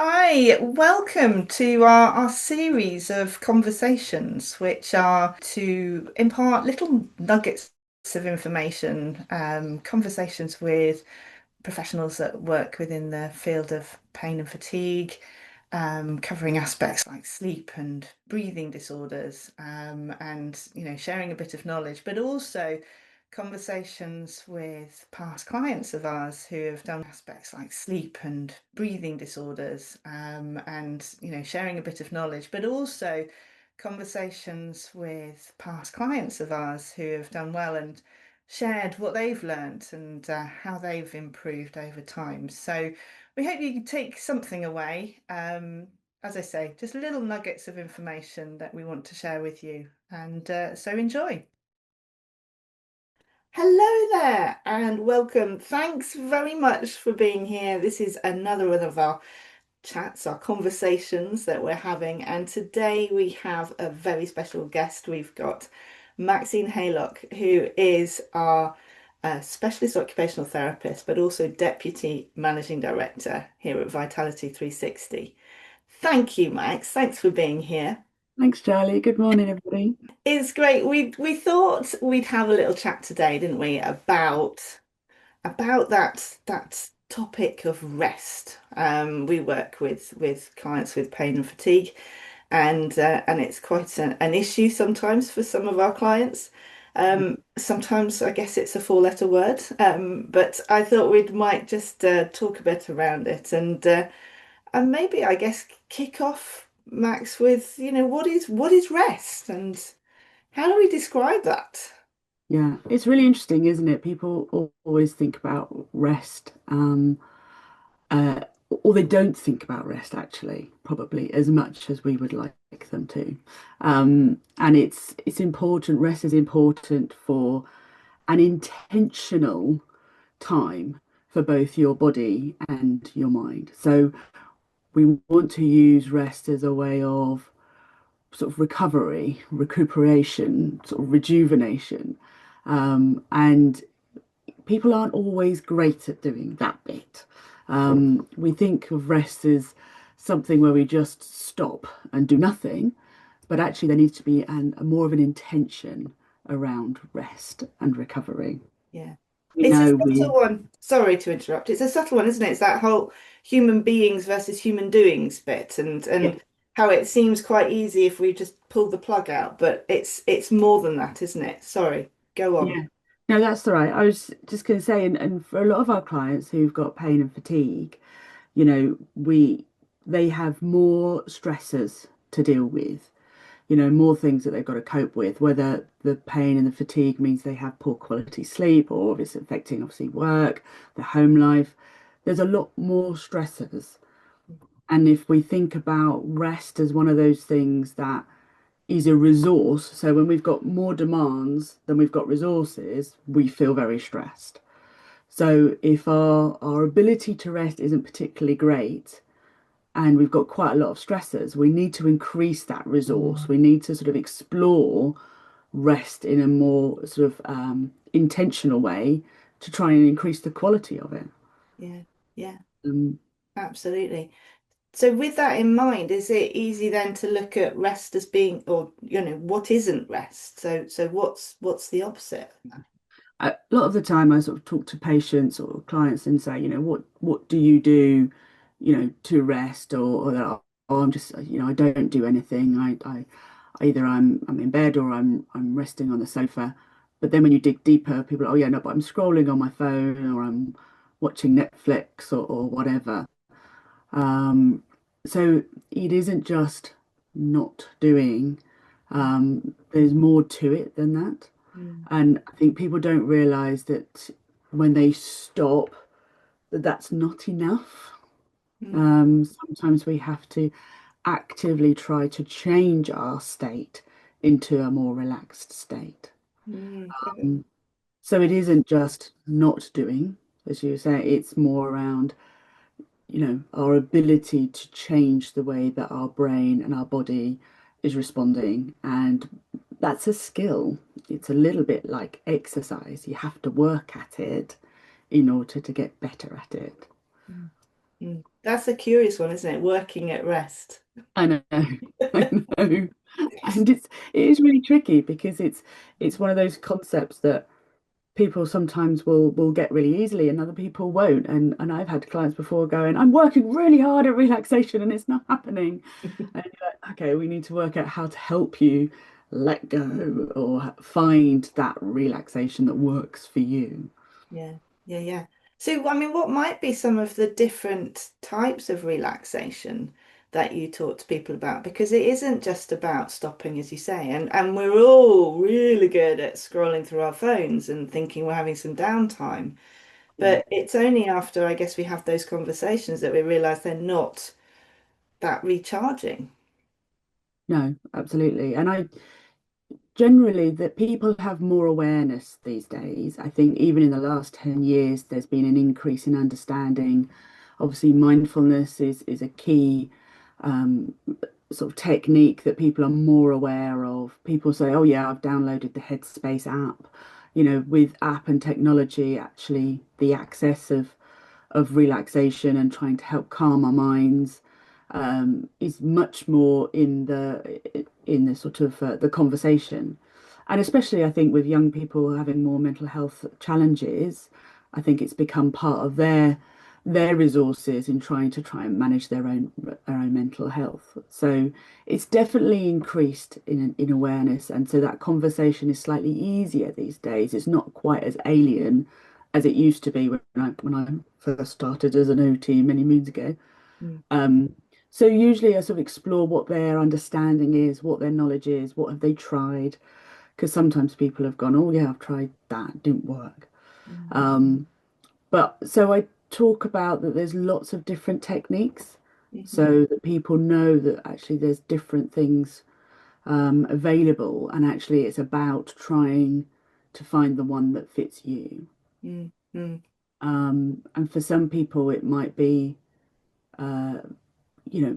Hi, welcome to our series of conversations, which are to impart little nuggets of information, conversations with professionals that work within the field of pain and fatigue, covering aspects like sleep and breathing disorders, and sharing a bit of knowledge, but also conversations with past clients of ours who have done aspects like sleep and breathing disorders, and sharing a bit of knowledge, but also conversations with past clients of ours who have done well and shared what they've learnt and how they've improved over time. So we hope you can take something away. As I say, just little nuggets of information that we want to share with you. And so enjoy. Hello there and welcome. Thanks very much for being here. This is another one of our chats, our conversations that we're having. And today we have a very special guest. We've got Maxine Haylock, who is our specialist occupational therapist, but also Deputy Managing Director here at Vitality 360. Thank you, Max. Thanks for being here. Thanks, Charlie. Good morning, everybody. It's great. We thought we'd have a little chat today, didn't we, about that topic of rest. We work with clients with pain and fatigue, and it's quite an issue sometimes for some of our clients. Sometimes I guess it's a four-letter word, but I thought we might just talk a bit around it and maybe I guess kick off, Max, with what is rest and how do we describe that? Yeah, it's really interesting, isn't it? People always think about rest, uh, or they don't think about rest actually, probably as much as we would like them to. And it's important. Rest is important for an intentional time for both your body and your mind. So we want to use rest as a way of sort of recovery, recuperation, sort of rejuvenation. And people aren't always great at doing that bit. We think of rest as something where we just stop and do nothing, but actually there needs to be a more of an intention around rest and recovery. Yeah. We It's a know subtle we, one. Sorry to interrupt. It's a subtle one, isn't it? It's that whole human beings versus human doings bit yeah, and how it seems quite easy if we just pull the plug out, but it's more than that, isn't it? Sorry. Go on. yeah. No, that's all right. I was just going to say, and for a lot of our clients who've got pain and fatigue, we they have more stressors to deal with, more things that they've got to cope with, whether the pain and the fatigue means they have poor quality sleep or if it's affecting obviously work, their home life. There's a lot more stressors. And if we think about rest as one of those things that is a resource, so when we've got more demands than we've got resources, we feel very stressed. So if our ability to rest isn't particularly great, and we've got quite a lot of stressors, we need to increase that resource. We need to sort of explore rest in a more sort of intentional way to try and increase the quality of it. Yeah. Yeah. Um, Absolutely. So with that in mind, is it easy then to look at rest as being, or what isn't rest? So what's the opposite? a lot of the time, I sort of talk to patients or clients and say, what do you do, to rest, or that, oh, I'm just, I don't do anything. I either I'm in bed or I'm resting on the sofa. But then when you dig deeper, people are, oh yeah, no, but I'm scrolling on my phone or I'm watching Netflix or whatever. Um, so it isn't just not doing. There's more to it than that. Mm. And I think people don't realize that when they stop, that that's not enough. Mm. Sometimes we have to actively try to change our state into a more relaxed state. Mm. So it isn't just not doing, as you say, it's more around, our ability to change the way that our brain and our body is responding. And that's a skill. It's a little bit like exercise. You have to work at it in order to get better at it. Mm. Mm. That's a curious one, isn't it? Working at rest. I know, I know. And it is really tricky because it's one of those concepts that people sometimes will get really easily and other people won't. And I've had clients before going, I'm working really hard at relaxation and it's not happening. And you're like, okay, we need to work out how to help you let go or find that relaxation that works for you. Yeah, yeah, yeah. So, I mean, what might be some of the different types of relaxation that you talk to people about? Because it isn't just about stopping, as you say, and we're all really good at scrolling through our phones and thinking we're having some downtime. Yeah. But it's only after, I guess, we have those conversations that we realize they're not that recharging. No, absolutely. And I generally that people have more awareness these days. I think even in the last 10 years, there's been an increase in understanding. Obviously, mindfulness is a key um, sort of technique that people are more aware of. People say, oh, yeah, I've downloaded the Headspace app. You know, with app and technology, actually, the access of relaxation and trying to help calm our minds is much more in the sort of the conversation, and especially I think with young people having more mental health challenges, I think it's become part of their resources in try and manage their own mental health. So it's definitely increased in awareness, and so that conversation is slightly easier these days. It's not quite as alien as it used to be when I first started as an OT many moons ago. Mm, Um, so usually I sort of explore what their understanding is, what their knowledge is, what have they tried, because sometimes people have gone, oh yeah, I've tried that, it didn't work. mm, Um, but so I talk about that there's lots of different techniques mhm, so that people know that actually there's different things available, and actually it's about trying to find the one that fits you. mm, mm, And for some people it might be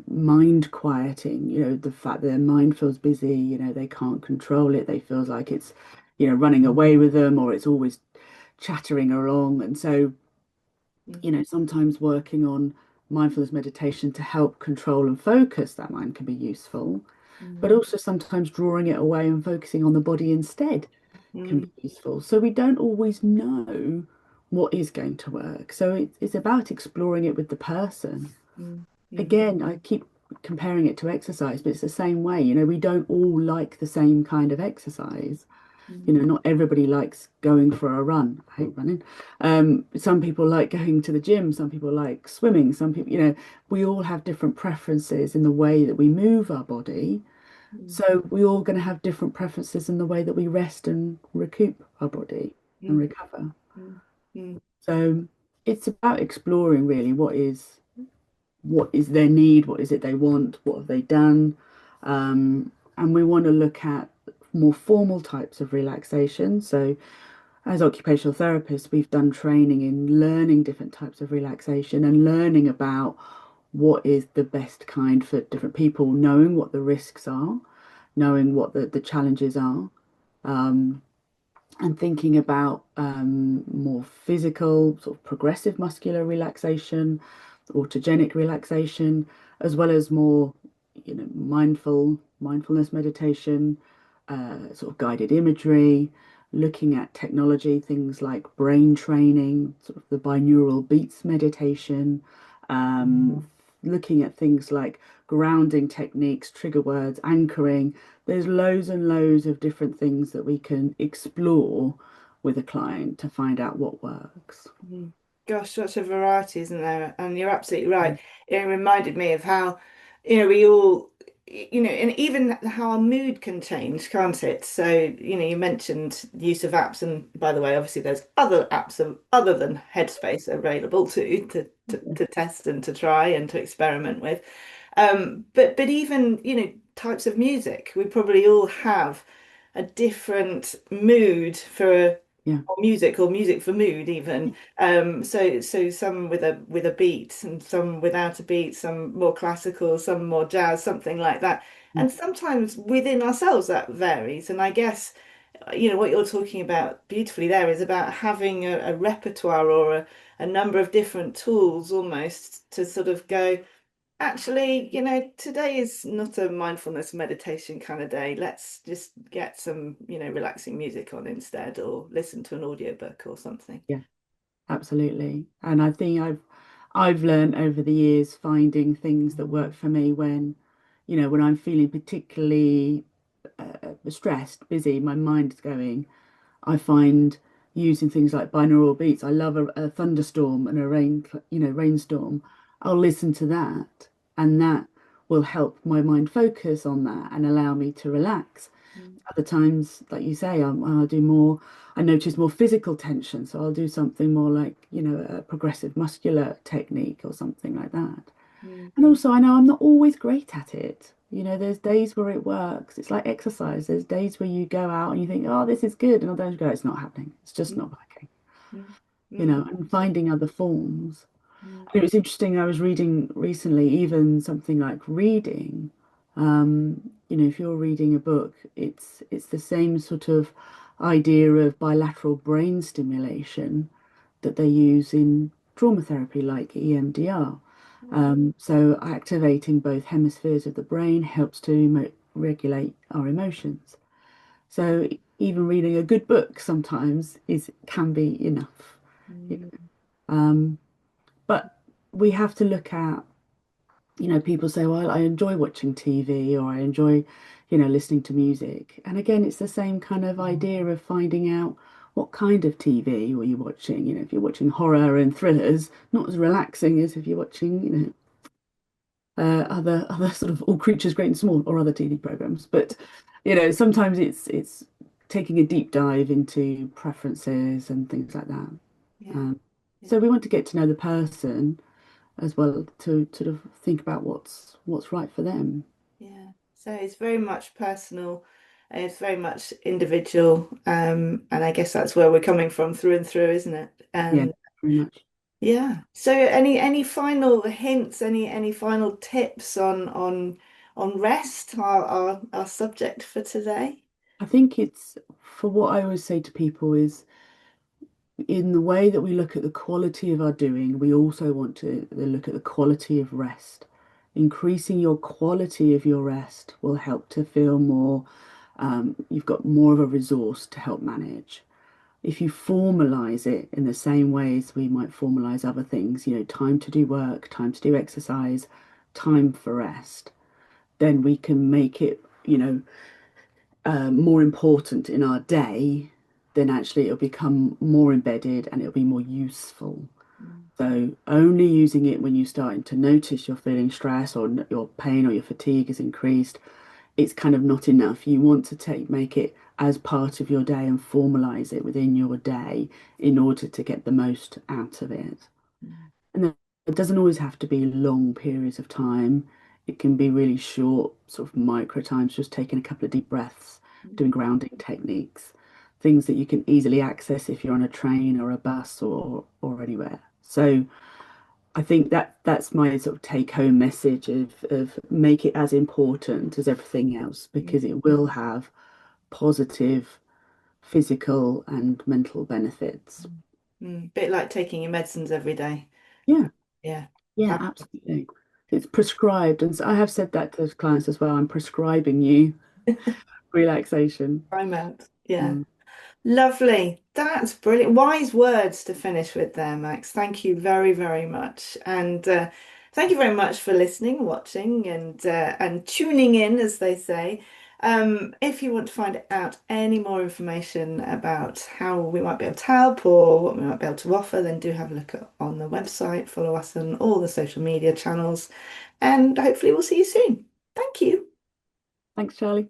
mind quieting, the fact that their mind feels busy, they can't control it. They feel like it's, running away with them or it's always chattering along. And so, mm, sometimes working on mindfulness meditation to help control and focus that mind can be useful, but mm, also sometimes drawing it away and focusing on the body instead can be mm, useful. So we don't always know what is going to work. So it's about exploring it with the person. mm, mm, Again, I keep comparing it to exercise, but it's the same way. We don't all like the same kind of exercise. mm, Not everybody likes going for a run. I hate running. Some people like going to the gym, some people like swimming, some people, we all have different preferences in the way that we move our body. mm, So we're all going to have different preferences in the way that we rest and recoup our body and mm, recover. mm, mm, So it's about exploring really what is their need, what is it they want, what have they done. And we want to look at more formal types of relaxation. So, as occupational therapists, we've done training in learning different types of relaxation and learning about what is the best kind for different people, knowing what the risks are, knowing what the challenges are. Um, and thinking about more physical, sort of progressive muscular relaxation, autogenic relaxation, as well as more, mindfulness meditation, sort of guided imagery, looking at technology, things like brain training, sort of the binaural beats meditation, looking at things like grounding techniques, trigger words, anchoring. There's loads and loads of different things that we can explore with a client to find out what works. mm. Gosh, such a variety, isn't there? And you're absolutely right. It reminded me of how, we all, and even how our mood can change, can't it? So, you mentioned the use of apps, and by the way, obviously there's other apps other than Headspace available to test and to try and to experiment with. But even, types of music, we probably all have a different mood for Yeah. or music for mood even. So some with a beat and some without a beat, some more classical, some more jazz, something like that. Mm. And sometimes within ourselves that varies. And I guess what you're talking about beautifully there is about having a repertoire or a number of different tools almost to sort of go, actually, today is not a mindfulness meditation kind of day. Let's just get some, relaxing music on instead, or listen to an audiobook or something. Yeah, absolutely. And I think I've learned over the years finding things that work for me when, when I'm feeling particularly stressed, busy, my mind's going. I find using things like binaural beats. I love a thunderstorm and a rainstorm. I'll listen to that, and that will help my mind focus on that and allow me to relax. Mm, Other times, like you say, I'll do more. I notice more physical tension, so I'll do something more like, a progressive muscular technique or something like that. mm, And also, I know I'm not always great at it. There's days where it works. It's like exercise. There's days where you go out and you think, oh, this is good. And others go, it's not happening. It's just mm, not working, mm, mm, and absolutely. finding other forms. Mm, And it was interesting. I was reading recently, even something like reading. If you're reading a book, it's the same sort of idea of bilateral brain stimulation that they use in trauma therapy, like EMDR. mm, So activating both hemispheres of the brain helps to regulate our emotions. So even reading a good book sometimes is can be enough. mm, Um, but we have to look at, people say, well, I enjoy watching TV or I enjoy, listening to music. And again, it's the same kind of idea of finding out what kind of TV are you watching. If you're watching horror and thrillers, not as relaxing as if you're watching, other sort of All Creatures Great and Small or other TV programs. But, sometimes it's taking a deep dive into preferences and things like that. yeah, Um, yeah, so we want to get to know the person as well to sort of think about what's right for them. yeah. So it's very much personal. It's very much individual. And I guess that's where we're coming from through and through, isn't it? Yeah, And very much. yeah. So any final hints, any final tips on rest, our subject for today? I think it's for what I always say to people is in the way that we look at the quality of our doing, we also want to look at the quality of rest. Increasing your quality of your rest will help to feel more, you've got more of a resource to help manage. If you formalize it in the same way as we might formalize other things, time to do work, time to do exercise, time for rest, then we can make it, more important in our day, then actually it'll become more embedded and it'll be more useful. Mm, So only using it when you're starting to notice you're feeling stress or your pain or your fatigue has increased, it's kind of not enough. You want to make it as part of your day and formalize it within your day in order to get the most out of it. mm, And then it doesn't always have to be long periods of time. It can be really short, sort of micro times, just taking a couple of deep breaths, mm, doing grounding techniques, things that you can easily access if you're on a train or a bus or anywhere. So I think that's my sort of take home message of make it as important as everything else mm, because it will have positive physical and mental benefits. mm, Bit like taking your medicines every day. Yeah. Yeah. Yeah, Ab- absolutely. It's prescribed, and so I have said that to clients as well. I'm prescribing you relaxation. I'm out. Yeah. Mm. Lovely. That's brilliant. Wise words to finish with there, Max. Thank you very, very much. And thank you very much for listening, watching, and tuning in, as they say. If you want to find out any more information about how we might be able to help or what we might be able to offer, then do have a look on the website, follow us on all the social media channels, and hopefully we'll see you soon. Thank you. Thanks, Charlie.